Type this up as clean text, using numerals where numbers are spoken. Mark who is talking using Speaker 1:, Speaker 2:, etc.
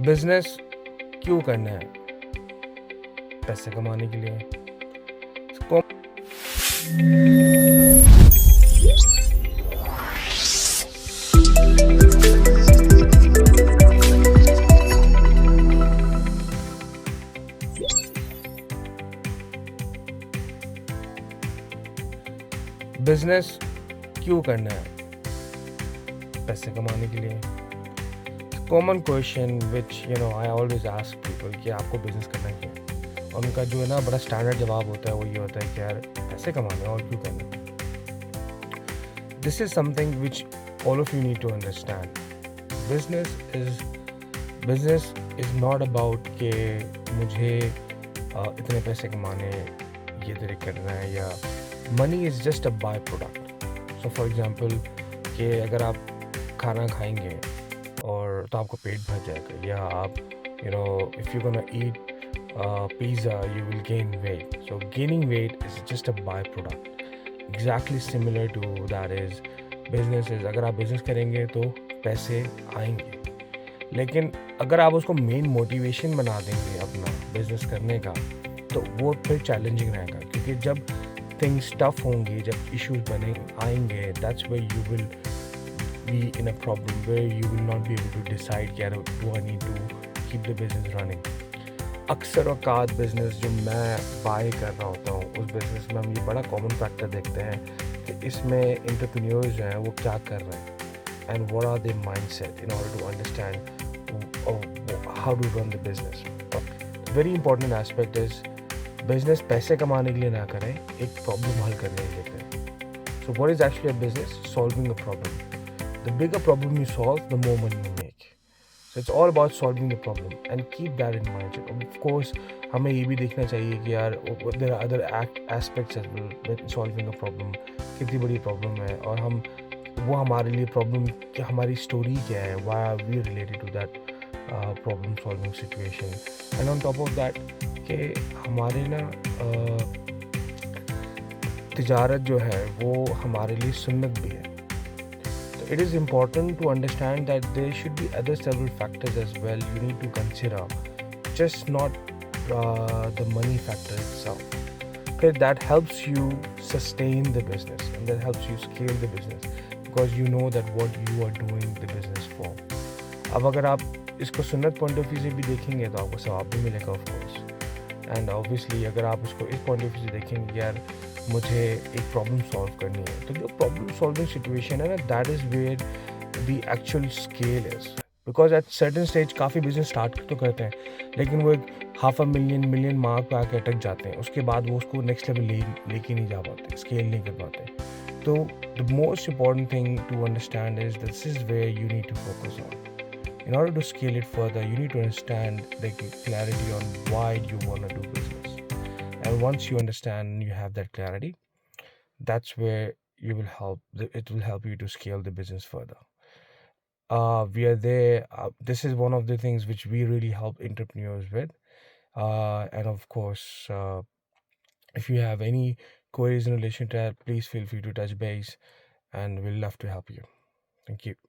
Speaker 1: Business क्यों करना है? पैसे कमाने के लिए। कॉम- बिजनेस क्यों करना है? पैसे कमाने के लिए। Common question which I always ask people कि आपको बिजनेस करना क्यों है? और उनका जो है ना बड़ा स्टैंडर्ड जवाब होता है वो ये होता है कि यार पैसे कमाने और क्यों करना। This is something which all of you need to understand. Business is not about कि मुझे इतने पैसे कमाने ये तरीके करना है, या money is just a by product. So for example कि अगर आप खाना खाएंगे और तो आपको पेट भर जाएगा, या आप if you gonna eat pizza you will gain weight. So gaining weight is just a by product. Exactly similar to that is business. अगर आप बिजनेस करेंगे तो पैसे आएंगे, लेकिन अगर आप उसको मेन मोटिवेशन बना देंगे अपना बिजनेस करने का तो वो फिर चैलेंजिंग रहेगा, क्योंकि जब थिंग्स टफ होंगी, जब इश्यूज बने आएंगे, that's where you will be in a problem where you will not be able to decide कि do I need to keep the business running. अक्सर औकात बिजनेस जो मैं बाय कर रहा होता हूँ उस बिजनेस में हम ये बड़ा कॉमन फैक्टर देखते हैं कि इसमें एंटरप्रेन्योर्स जो हैं वो क्या कर रहे हैं, and what are their mindset in order to understand how to run the business. Very important aspect is business पैसे कमाने के लिए ना करें, एक प्रॉब्लम हल करने के लिए करें. So what is actually a business? Solving a problem. The bigger problem you solve, the more money you make. So it's all about solving the problem and keep that in mind. So of course हमें ये भी देखना चाहिए कि यार there are other aspects as well with solving a problem. कितनी बड़ी problem है और हम वो हमारे लिए प्रॉब्लम कि हमारी स्टोरी क्या है, why are we related to that problem solving situation. And on top of that कि हमारे ना तिजारत जो है वो हमारे लिए सुन्नत भी है। तो it is important to understand that there should be other several factors as well you need to consider, just not the money factor itself. फिर that helps you sustain the business and that helps you scale the business because you know that what you are doing the business for. अब अगर आप इसको सुन्नत point of view से भी देखेंगे तो आपको सवाब भी मिलेगा ऑफ कोर्स, एंड ऑब्वियसली अगर आप उसको इस पॉइंट ऑफ व्यू से देखेंगे यार मुझे एक प्रॉब्लम सॉल्व करनी है, तो जो प्रॉब्लम सॉल्विंग सिचुएशन है ना, that is where the actual scale is. Because at certain stage काफ़ी बिजनेस स्टार्ट तो करते हैं लेकिन वो एक $500,000 मार्क पे आके अटक जाते हैं, उसके बाद वो उसको नेक्स्ट लेवल लेके नहीं जा पाते, स्केल नहीं कर पाते. तो the most important thing to understand is this is where you need to focus on. In order to scale it further, you need to understand the clarity on why you want to do business. And once you understand and you have that clarity, that's where you will it will help you to scale the business further. We are there. This is one of the things which we really help entrepreneurs with. And of course, if you have any queries in relation to that, please feel free to touch base and we'll love to help you. Thank you.